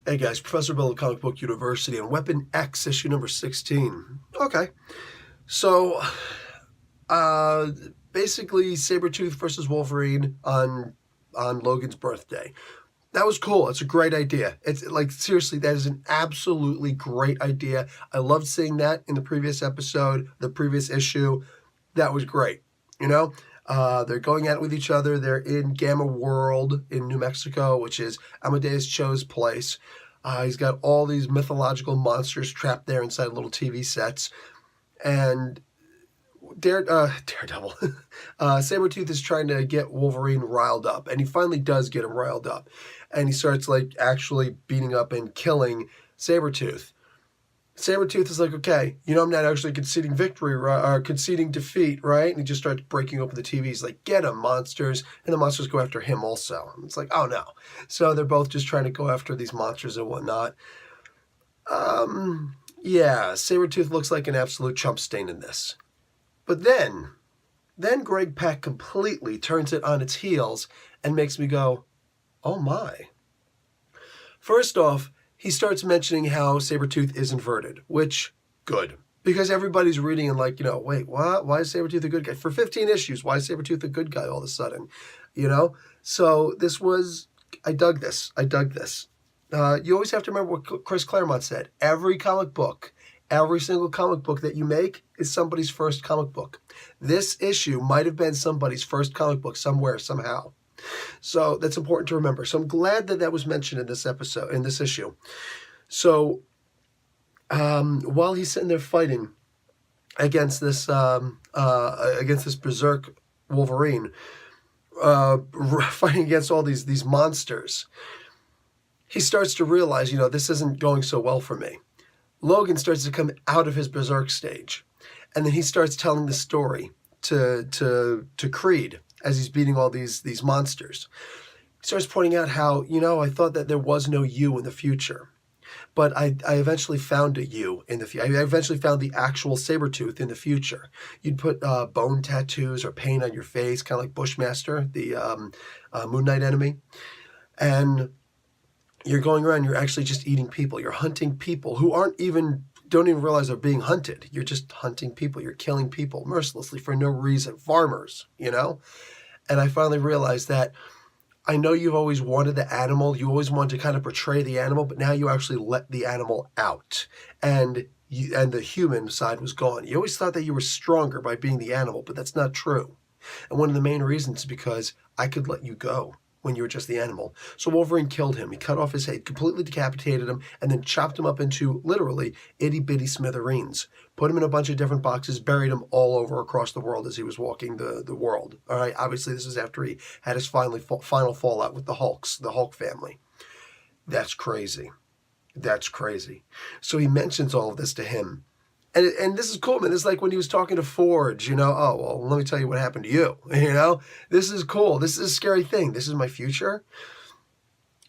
Hey guys, Professor Bill of Comic Book University and Weapon X, issue number 16. Okay, so uh, basically Sabretooth versus Wolverine on Logan's birthday. That was cool. It's a great idea. It's like, seriously, that is an absolutely great idea. I loved seeing that in the previous episode, the previous issue. That was great. You know, they're going at it with each other. They're in Gamma World in New Mexico, which is Amadeus Cho's place. He's got all these mythological monsters trapped there inside little TV sets. And Daredevil, Sabretooth is trying to get Wolverine riled up, and he finally does get him riled up. And he starts, like, actually beating up and killing Sabretooth. Sabretooth is like, okay, I'm not actually conceding victory, or conceding defeat, right? And he just starts breaking open the TV. He's like, get him, monsters. And the monsters go after him also. And it's like, oh no. So they're both just trying to go after these monsters and whatnot. Yeah, Sabretooth looks like an absolute chump stain in this. But then Greg Pak completely turns it on its heels and makes me go, oh my. First off, he starts mentioning how Sabretooth is inverted, which, good. Because everybody's reading and like, wait, what? Why is Sabretooth a good guy? For 15 issues, why is Sabretooth a good guy all of a sudden? So this was, I dug this. You always have to remember what Chris Claremont said. Every single comic book that you make is somebody's first comic book. This issue might have been somebody's first comic book somewhere, somehow. So that's important to remember. So I'm glad that was mentioned in this episode, in this issue. So while he's sitting there fighting against this berserk Wolverine, fighting against all these monsters, he starts to realize, this isn't going so well for me. Logan starts to come out of his berserk stage, and then he starts telling the story to Creed as he's beating all these monsters. He starts pointing out how, I thought that there was no you in the future, but I eventually found a you in the future. I eventually found the actual Sabretooth in the future. You'd put bone tattoos or paint on your face, kind of like Bushmaster, the Moon Knight enemy, and you're going around, you're actually just eating people. You're hunting people who don't even realize they're being hunted. You're just hunting people. You're killing people mercilessly for no reason. Farmers, And I finally realized that I know you've always wanted the animal. You always wanted to kind of portray the animal, but now you actually let the animal out. And the human side was gone. You always thought that you were stronger by being the animal, but that's not true. And one of the main reasons is because I could let you go when you were just the animal. So Wolverine killed him. He cut off his head, completely decapitated him, and then chopped him up into, literally, itty-bitty smithereens. Put him in a bunch of different boxes, buried him all over across the world as he was walking the world. All right, obviously this is after he had his final fallout with the Hulk family. That's crazy. So he mentions all of this to him. And this is cool, man. This is like when he was talking to Forge, oh, well, let me tell you what happened to you, This is cool. This is a scary thing. This is my future.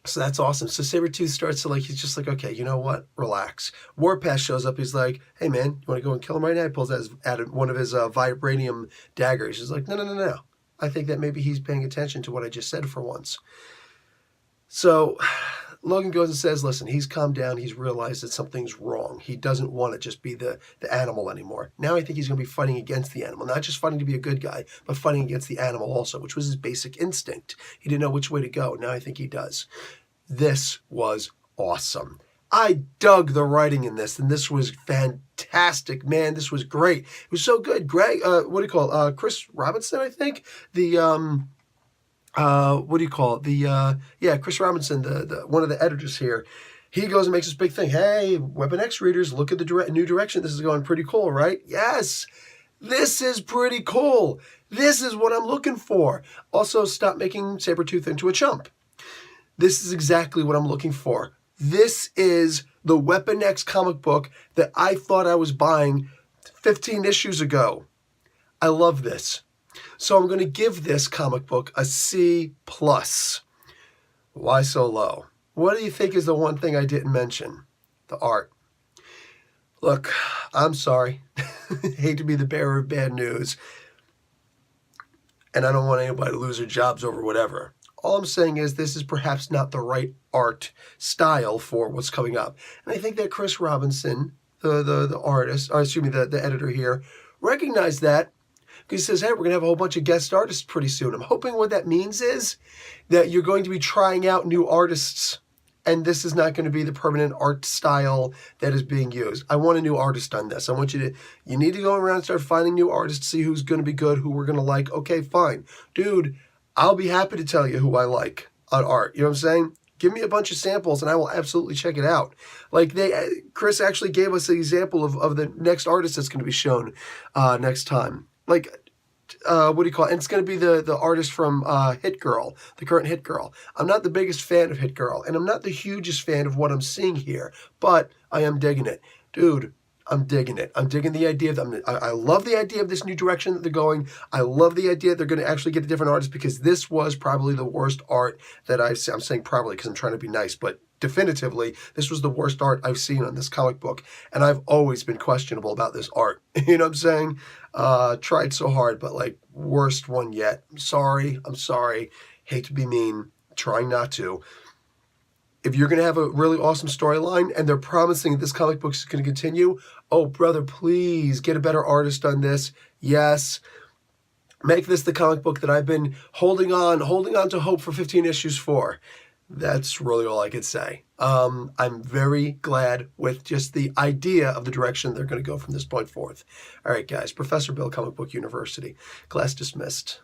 So that's awesome. So Sabretooth starts to, he's just like, okay, you know what? Relax. Warpath shows up. He's like, hey, man, you want to go and kill him right now? He pulls out one of his vibranium daggers. He's like, no. I think that maybe he's paying attention to what I just said for once. So Logan goes and says, listen, he's calmed down. He's realized that something's wrong. He doesn't want to just be the animal anymore. Now I think he's going to be fighting against the animal. Not just fighting to be a good guy, but fighting against the animal also, which was his basic instinct. He didn't know which way to go. Now I think he does. This was awesome. I dug the writing in this, and this was fantastic, man. This was great. It was so good. Greg, Chris Robinson, I think? Chris Robinson, the one of the editors here, he goes and makes this big thing. Hey, Weapon X readers, look at the new direction. This is going pretty cool, right? Yes, this is pretty cool. This is what I'm looking for. Also, stop making Sabretooth into a chump. This is exactly what I'm looking for. This is the Weapon X comic book that I thought I was buying 15 issues ago. I love this. So I'm going to give this comic book a C+. Why so low? What do you think is the one thing I didn't mention? The art. Look, I'm sorry. Hate to be the bearer of bad news. And I don't want anybody to lose their jobs over whatever. All I'm saying is this is perhaps not the right art style for what's coming up. And I think that Chris Robinson, the artist, or excuse me, the editor here, recognized that, because he says, hey, we're going to have a whole bunch of guest artists pretty soon. I'm hoping what that means is that you're going to be trying out new artists, and this is not going to be the permanent art style that is being used. I want a new artist on this. I want you need to go around and start finding new artists, see who's going to be good, who we're going to like. Okay, fine. Dude, I'll be happy to tell you who I like on art. You know what I'm saying? Give me a bunch of samples and I will absolutely check it out. Like Chris actually gave us an example of the next artist that's going to be shown next time. Like, what do you call it? And it's going to be the artist from Hit Girl, the current Hit Girl. I'm not the biggest fan of Hit Girl, and I'm not the hugest fan of what I'm seeing here, but I am digging it. Dude, I'm digging it. I'm digging the idea of I love the idea of this new direction that they're going. I love the idea that they're going to actually get a different artist, because this was probably the worst art that I've seen. I'm saying probably because I'm trying to be nice, but definitively, this was the worst art I've seen on this comic book, and I've always been questionable about this art. You know what I'm saying? Tried so hard, but like, worst one yet. I'm sorry. Hate to be mean. Trying not to. If you're going to have a really awesome storyline and they're promising that this comic book is going to continue, oh, brother, please get a better artist on this. Yes. Make this the comic book that I've been holding on to hope for 15 issues for. That's really all I could say. I'm very glad with just the idea of the direction they're going to go from this point forth. All right, guys. Professor Bill, Comic Book University. Class dismissed.